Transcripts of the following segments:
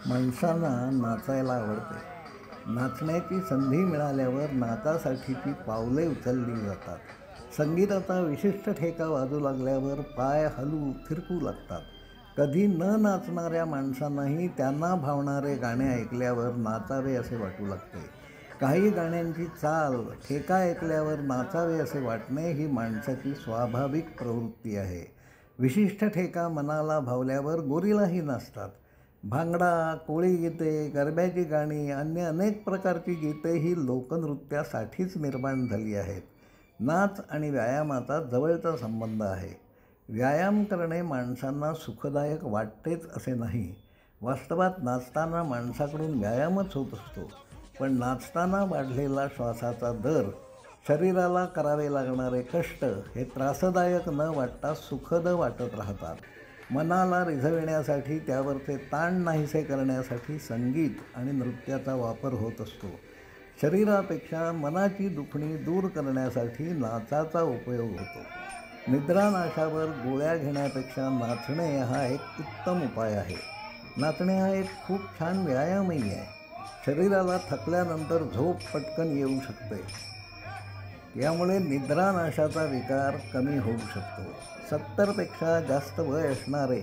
माणसांना नाचायला आवडते. नाचण्याची संधी मिळाल्यावर नाचासाठीची पावले उचलली जातात. संगीताचा विशिष्ट ठेका वाजू लागल्यावर पाय हलू फिरकू लागतात. कधी न नाचणाऱ्या माणसांनाही त्यांना भावणारे गाणे ऐकल्यावर नाचावे असे वाटू लागते. काही गाण्यांची चाल, ठेका ऐकल्यावर नाचावे असे वाटणे ही माणसाची स्वाभाविक प्रवृत्ती आहे. विशिष्ट ठेका मनाला भावल्यावर गोरीलाही नाचतात. भांगडा, कोळी गीते, गरब्याची गाणी, अन्य अनेक प्रकारची गीते ही लोकनृत्यासाठीच निर्माण झाली आहेत. नाच आणि व्यायामाचा जवळचा संबंध आहे. व्यायाम करणे माणसांना सुखदायक वाटतेच असे नाही. वास्तवात नाचताना माणसाकडून व्यायामच होत असतो. पण नाचताना वाढलेला श्वासाचा दर, शरीराला करावे लागणारे कष्ट हे त्रासदायक न वाटता सुखद वाटत राहतात. मनाला रिझविण्यासाठी, त्यावरचे ताण नाहीसे करण्यासाठी संगीत आणि नृत्याचा वापर होत असतो. शरीरापेक्षा मनाची दुखणी दूर करण्यासाठी नाचाचा उपयोग होतो. निद्रानाशावर गोळ्या घेण्यापेक्षा नाचणे हा एक उत्तम उपाय आहे. नाचणे हा एक खूप छान व्यायामही आहे. शरीराला थकल्यानंतर झोप पटकन येऊ शकते. यामुळे निद्रानाशाचा विकार कमी होऊ शकतो. 70पेक्षा जास्त वय असणारे,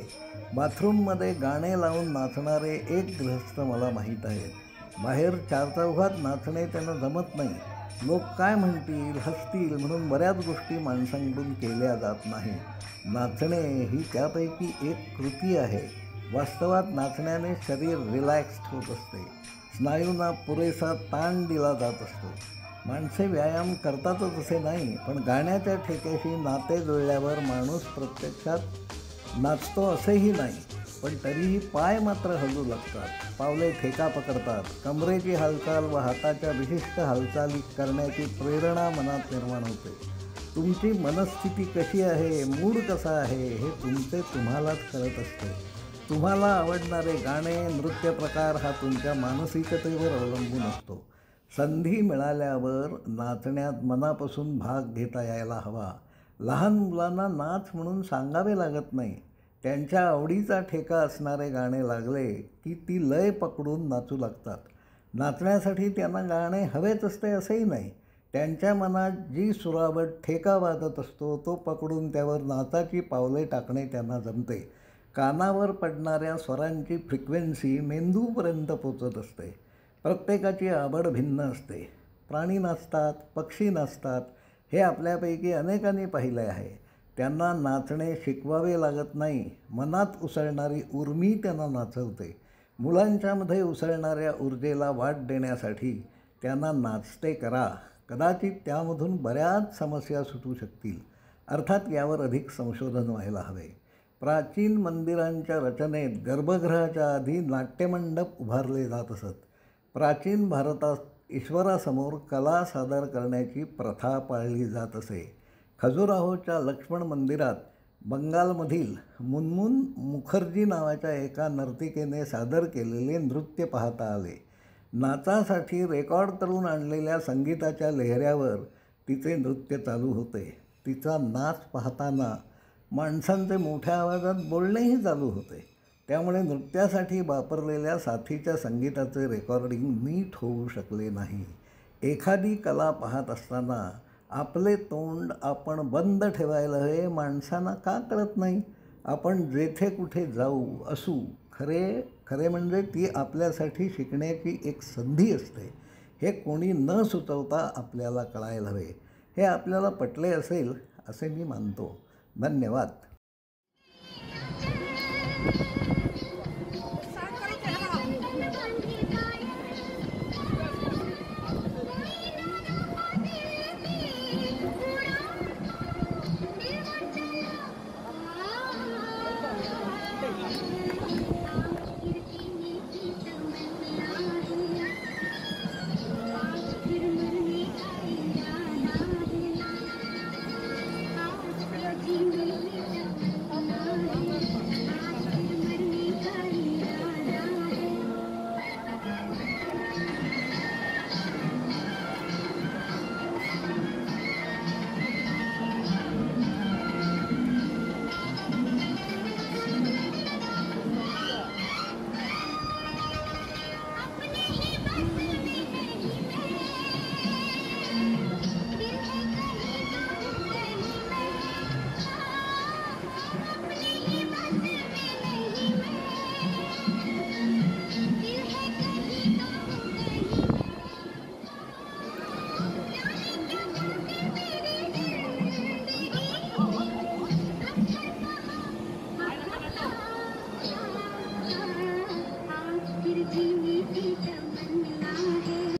बाथरूममध्ये गाणे लावून नाचणारे एक गृहस्थ मला माहीत आहेत. बाहेर चारचौघात नाचणे त्यांना जमत नाही. लोक काय म्हणतील, हसतील म्हणून बऱ्याच गोष्टी माणसांकडून केल्या जात नाही. नाचणे ही त्यापैकी एक कृती आहे. वास्तवात नाचण्याने शरीर रिलॅक्स्ड होत असते. स्नायूंना पुरेसा ताण दिला जात असतो. माणसे व्यायाम करतातच असे नाही, पण गाण्याच्या ठेक्याशी नाते जुळल्यावर माणूस प्रत्यक्षात नाचतो असेही नाही. पण तरीही पाय मात्र हलू लागतात, पावले ठेका पकडतात. कमरेची हालचाल व हाताच्या विशिष्ट हालचाली करण्याची प्रेरणा मनात निर्माण होते. तुमची मनस्थिती कशी आहे, मूड कसा आहे हे तुम्हालाच कळत असते. तुम्हाला आवडणारे गाणे, नृत्य प्रकार हा तुमच्या मानसिकतेवर अवलंबून असतो. संधी मिळाल्यावर नाचण्यात मनापासून भाग घेता यायला हवा. लहान मुलांना नाच म्हणून सांगावे लागत नाही. त्यांच्या आवडीचा ठेका असणारे गाणे लागले की ती लय पकडून नाचू लागतात. नाचण्यासाठी त्यांना गाणे हवेच असते असेही नाही. त्यांच्या मनात जी सुरावट ठेका वाजत असतो तो पकडून त्यावर नाचाची पावले टाकणे त्यांना जमते. कानावर पडणाऱ्या स्वरांची फ्रिक्वेन्सी मेंदूपर्यंत पोचत असते. प्रत्येकाची आवड भिन्न असते. प्राणी नाचतात, पक्षी नाचतात, हे आपल्यापैकी अनेकांनी पाहिले आहे. त्यांना नाचणे शिकवावे लागत नाही. मनात उसळणारी उर्मी त्यांना नाचवते. मुलांच्यामध्ये उसळणाऱ्या ऊर्जेला वाट देण्यासाठी त्यांना नाचते करा. कदाचित त्यामधून बऱ्याच समस्या सुटू शकतील. अर्थात यावर अधिक संशोधन व्हायला हवे. प्राचीन मंदिरांच्या रचनेत गर्भगृहाच्या आधी नाट्यमंडप उभारले जात असत. प्राचीन भारतात ईश्वरासमोर कला सादर करण्याची प्रथा पाळली जात असे. खजुराहोच्या लक्ष्मण मंदिरात बंगालमधील मुनमुन मुखर्जी नावाच्या एका नर्तिकेने सादर केलेले नृत्य पाहता आले. नाचासाठी रेकॉर्ड करून आणलेल्या संगीताच्या लेहऱ्यावर तिचे नृत्य चालू होते. तिचा नाच पाहताना माणसांचे मोठ्या आवाजात बोलणेही चालू होते. त्यामुळे नृत्यासाठी वापरलेल्या साथीच्या संगीताचे रेकॉर्डिंग नीट होऊ शकले नाही. एखादी कला पाहत असताना आपले तोंड आपण बंद ठेवायला हे माणसांना का कळत नाही? आपण जेथे कुठे जाऊ, असू, खरे म्हणजे ती आपल्यासाठी शिकण्याची एक संधी असते. हे कोणी न सुचवता आपल्याला कळायला हवे. हे आपल्याला पटले असेल असे मी मानतो. धन्यवाद.